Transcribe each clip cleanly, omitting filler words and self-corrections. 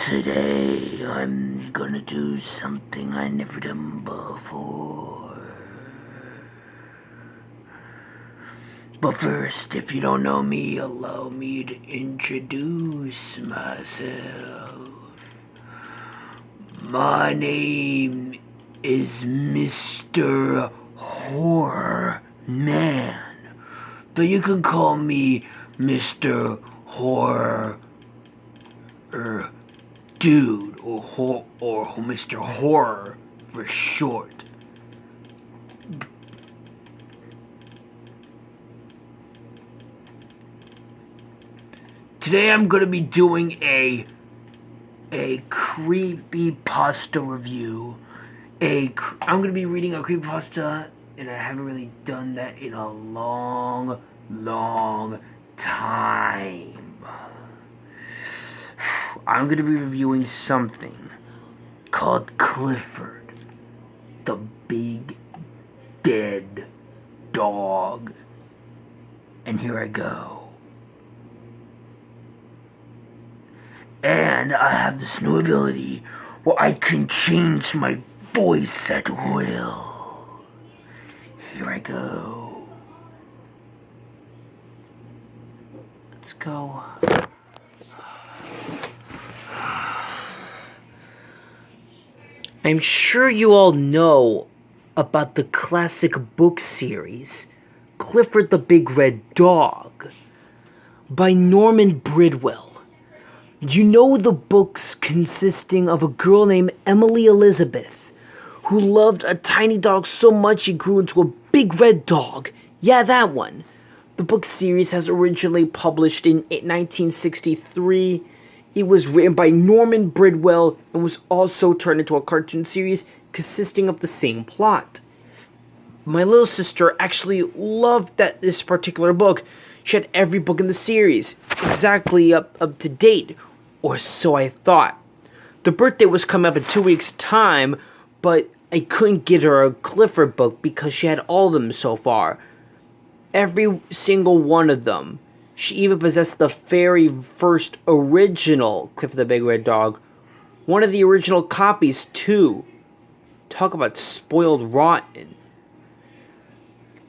Today I'm gonna do something I never done before. But first, if you don't know me, allow me to introduce myself. My name is Mr. HorrorMan, but you can call me Mr. Horror Dude or Mr. Horror for short. Today I'm gonna be doing a CreepyPasta review. I'm gonna be reading a CreepyPasta, and I haven't really done that in a long time. I'm gonna be reviewing something called Clifford, the big dead dog. And here I go. And I have this new ability where I can change my voice at will. Here I go. Let's go. I'm sure you all know about the classic book series, Clifford the Big Red Dog, by Norman Bridwell. You know the books consisting of a girl named Emily Elizabeth, who loved a tiny dog so much he grew into a big red dog. Yeah, that one. The book series has originally published in 1963. It was written by Norman Bridwell and was also turned into a cartoon series consisting of the same plot. My little sister actually loved this particular book. She had every book in the series, exactly up to date, or so I thought. The birthday was coming up in 2 weeks' time, but I couldn't get her a Clifford book because she had all of them so far. Every single one of them. She even possessed the very first original Clifford the Big Red Dog. One of the original copies, too. Talk about spoiled rotten.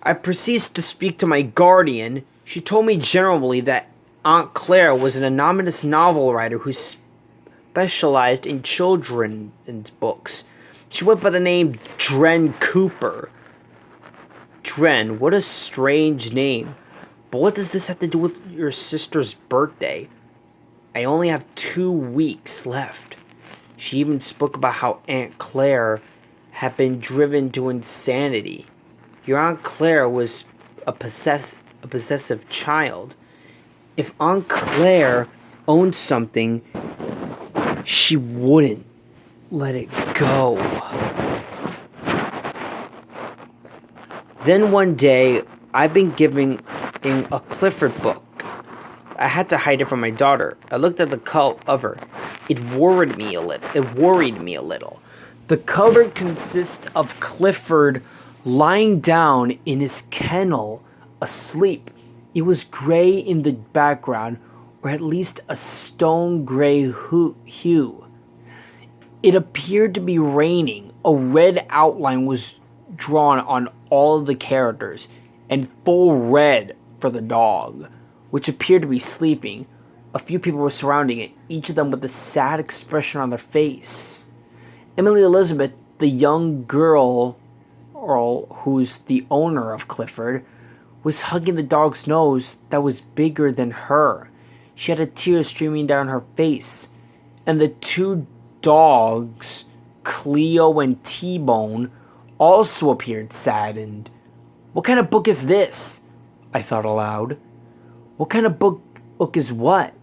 I proceeded to speak to my guardian. She told me generally that Aunt Claire was an anonymous novel writer who specialized in children's books. She went by the name Dren Cooper. Dren, what a strange name. But what does this have to do with your sister's birthday? I only have 2 weeks left. She even spoke about how Aunt Claire had been driven to insanity. Your Aunt Claire was a possessive child. If Aunt Claire owned something, she wouldn't let it go. Then one day, I've been giving in a Clifford book. I had to hide it from my daughter. I looked at the cover. It worried me a little. The cover consists of Clifford lying down in his kennel, asleep. It was gray in the background, or at least a stone gray hue. It appeared to be raining. A red outline was drawn on all of the characters, and full red for the dog, which appeared to be sleeping. A few people were surrounding it, each of them with a sad expression on their face. Emily Elizabeth, the young girl, who's the owner of Clifford, was hugging the dog's nose that was bigger than her. She had a tear streaming down her face. And the 2 dogs, Cleo and T-Bone, also appeared saddened. What kind of book is this? I thought aloud. What kind of book is what?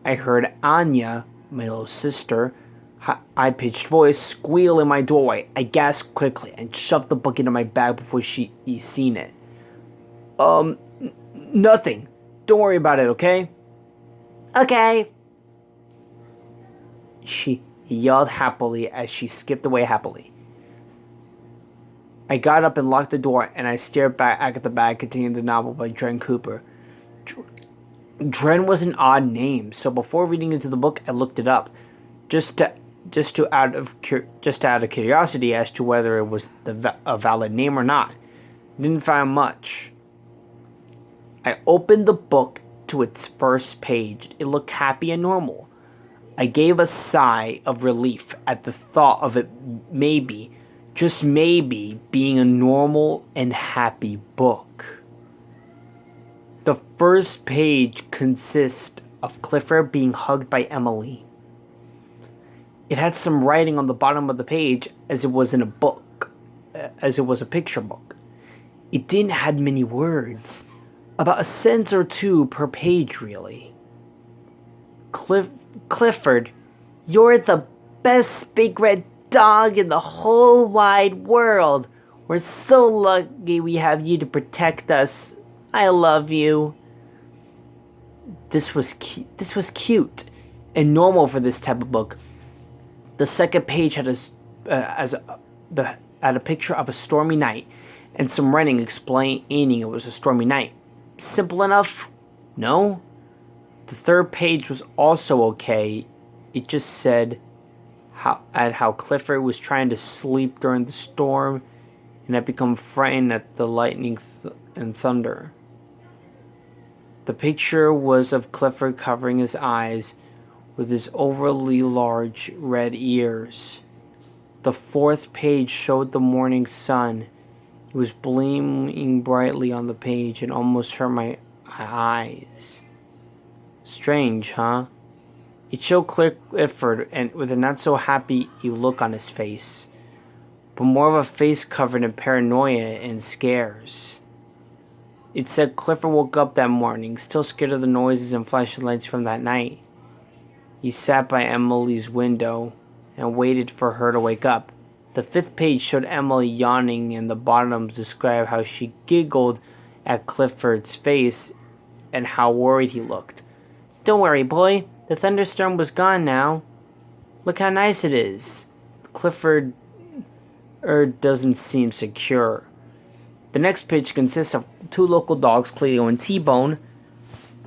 I heard Anya, my little sister, high-pitched voice, squeal in my doorway. I gasped quickly and shoved the book into my bag before she seen it. Nothing. Don't worry about it, okay? Okay. She yelled happily as she skipped away happily. I got up and locked the door, and I stared back at the bag containing the novel by Dren Cooper. Dren was an odd name, so before reading into the book, I looked it up. just to out of curiosity as to whether it was a valid name or not. Didn't find much. I opened the book to its first page. It looked happy and normal. I gave a sigh of relief at the thought of it maybe, just maybe, being a normal and happy book. The first page consists of Clifford being hugged by Emily. It had some writing on the bottom of the page as it was in a book, as it was a picture book. It didn't have many words, about a sentence or two per page really. Clifford, you're the best big red dog in the whole wide world. We're so lucky we have you to protect us. I love you. This was cute and normal for this type of book. The second page had a picture of a stormy night and some writing explaining it was a stormy night. Simple enough? No? The third page was also okay. It just said how Clifford was trying to sleep during the storm and had become frightened at the lightning and thunder. The picture was of Clifford covering his eyes with his overly large red ears. The fourth page showed the morning sun. It was gleaming brightly on the page and almost hurt my eyes. Strange, huh? It showed Clifford and with a not so happy look on his face, but more of a face covered in paranoia and scares. It said Clifford woke up that morning, still scared of the noises and flashing lights from that night. He sat by Emily's window and waited for her to wake up. The fifth page showed Emily yawning, and the bottoms described how she giggled at Clifford's face and how worried he looked. Don't worry, boy. The thunderstorm was gone now. Look how nice it is. Clifford doesn't seem secure. The next page consists of two local dogs, Cleo and T-Bone,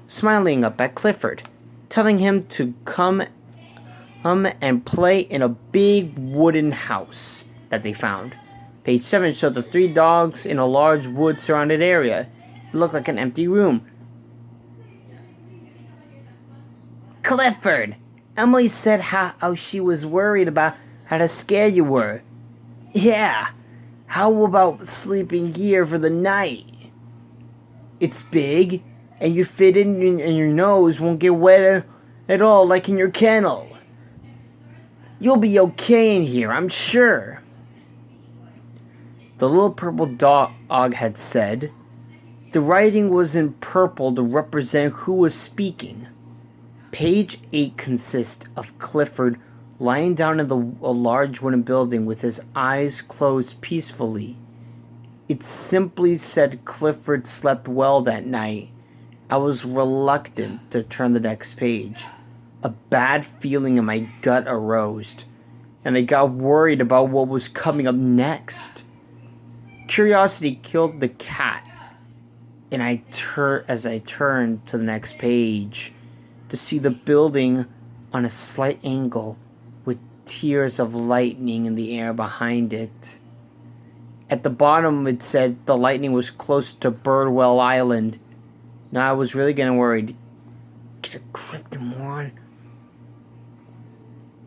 smiling up at Clifford, telling him to come and play in a big wooden house that they found. Page 7 showed the three dogs in a large wood-surrounded area. It looked like an empty room. Clifford! Emily said how she was worried about how scared you were. Yeah, how about sleeping here for the night? It's big, and you fit in and your nose won't get wet at all like in your kennel. You'll be okay in here, I'm sure. The little purple dog had said. The writing was in purple to represent who was speaking. Page 8 consists of Clifford lying down in a large wooden building with his eyes closed peacefully. It simply said Clifford slept well that night. I was reluctant to turn the next page. A bad feeling in my gut arose, and I got worried about what was coming up next. Curiosity killed the cat, and as I turned to the next page to see the building on a slight angle with tiers of lightning in the air behind it. At the bottom it said the lightning was close to Birdwell Island. Now I was really getting worried. Get a grip, you moron.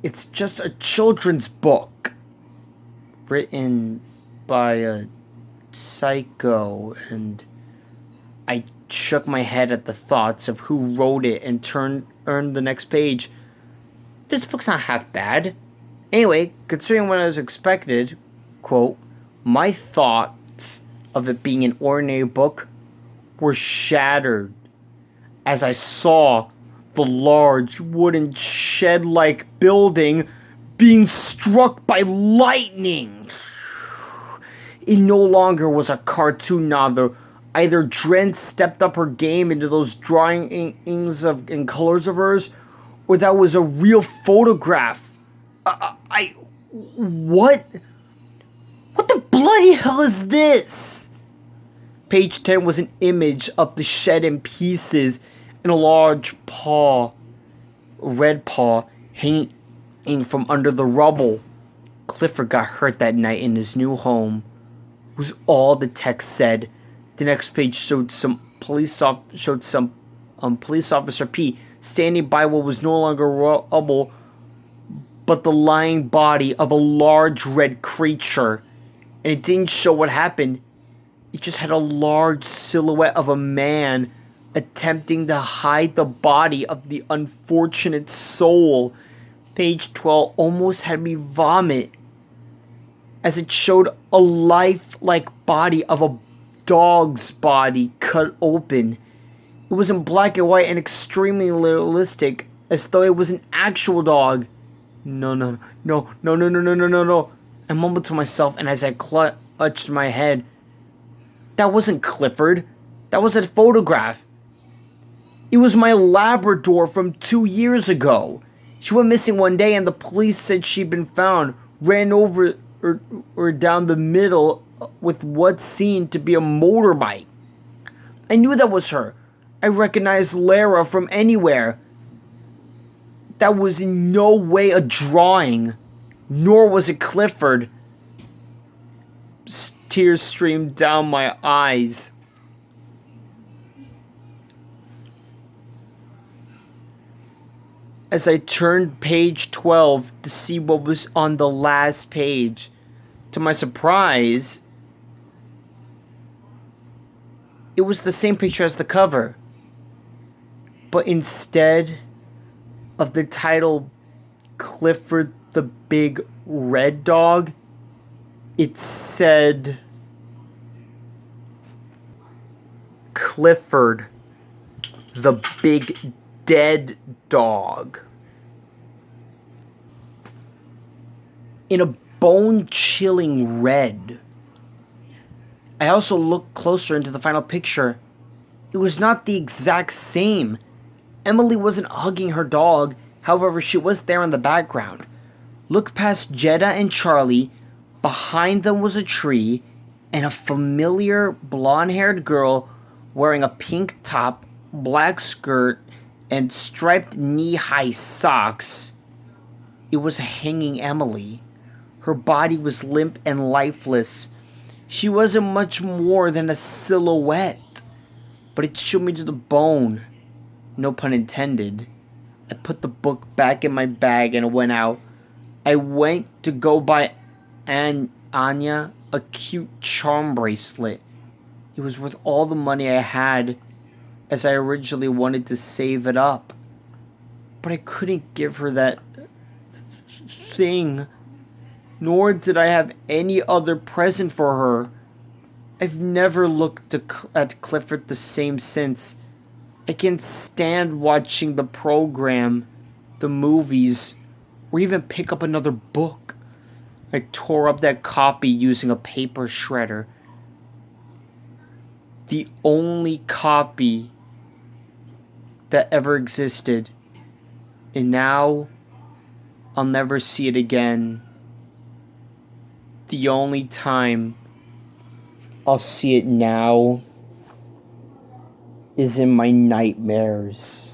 It's just a children's book written by a psycho, and I shook my head at the thoughts of who wrote it and turned the next page. This book's not half bad. Anyway, considering what I was expected, quote, my thoughts of it being an ordinary book were shattered as I saw the large wooden shed-like building being struck by lightning. It no longer was a cartoon novel. Either Dren stepped up her game into those drawings and colors of hers, or that was a real photograph. What? What the bloody hell is this? Page 10 was an image of the shed in pieces and a large paw, a red paw, hanging from under the rubble. Clifford got hurt that night in his new home, was all the text said. The next page showed police officer P standing by what was no longer rubble, but the lying body of a large red creature. And it didn't show what happened. It just had a large silhouette of a man attempting to hide the body of the unfortunate soul. Page 12 almost had me vomit, as it showed a lifelike body of a dog's body cut open. It was in black and white and extremely realistic, as though it was an actual dog. No. I mumbled to myself, and as I clutched my head, that wasn't Clifford. That was a photograph. It was my Labrador from 2 years ago. She went missing one day, and the police said she'd been found, ran over or down the middle with what seemed to be a motorbike. I knew that was her. I recognized Lara from anywhere. That was in no way a drawing, nor was it Clifford. Tears streamed down my eyes. As I turned page 12 to see what was on the last page, to my surprise, it was the same picture as the cover. But instead of the title Clifford the Big Red Dog, it said Clifford the Big Dead Dog. In a bone-chilling red. I also looked closer into the final picture. It was not the exact same. Emily wasn't hugging her dog, however, she was there in the background. Look past Jetta and Charlie. Behind them was a tree, and a familiar blonde-haired girl wearing a pink top, black skirt, and striped knee-high socks. It was hanging Emily. Her body was limp and lifeless. She wasn't much more than a silhouette, but it chilled me to the bone. No pun intended. I put the book back in my bag and went out. I went to go buy Anya a cute charm bracelet. It was worth all the money I had, as I originally wanted to save it up. But I couldn't give her that thing, nor did I have any other present for her. I've never looked at Clifford the same since. I can't stand watching the program, the movies, or even pick up another book. I tore up that copy using a paper shredder. The only copy that ever existed. And now I'll never see it again. The only time I'll see it now is in my nightmares.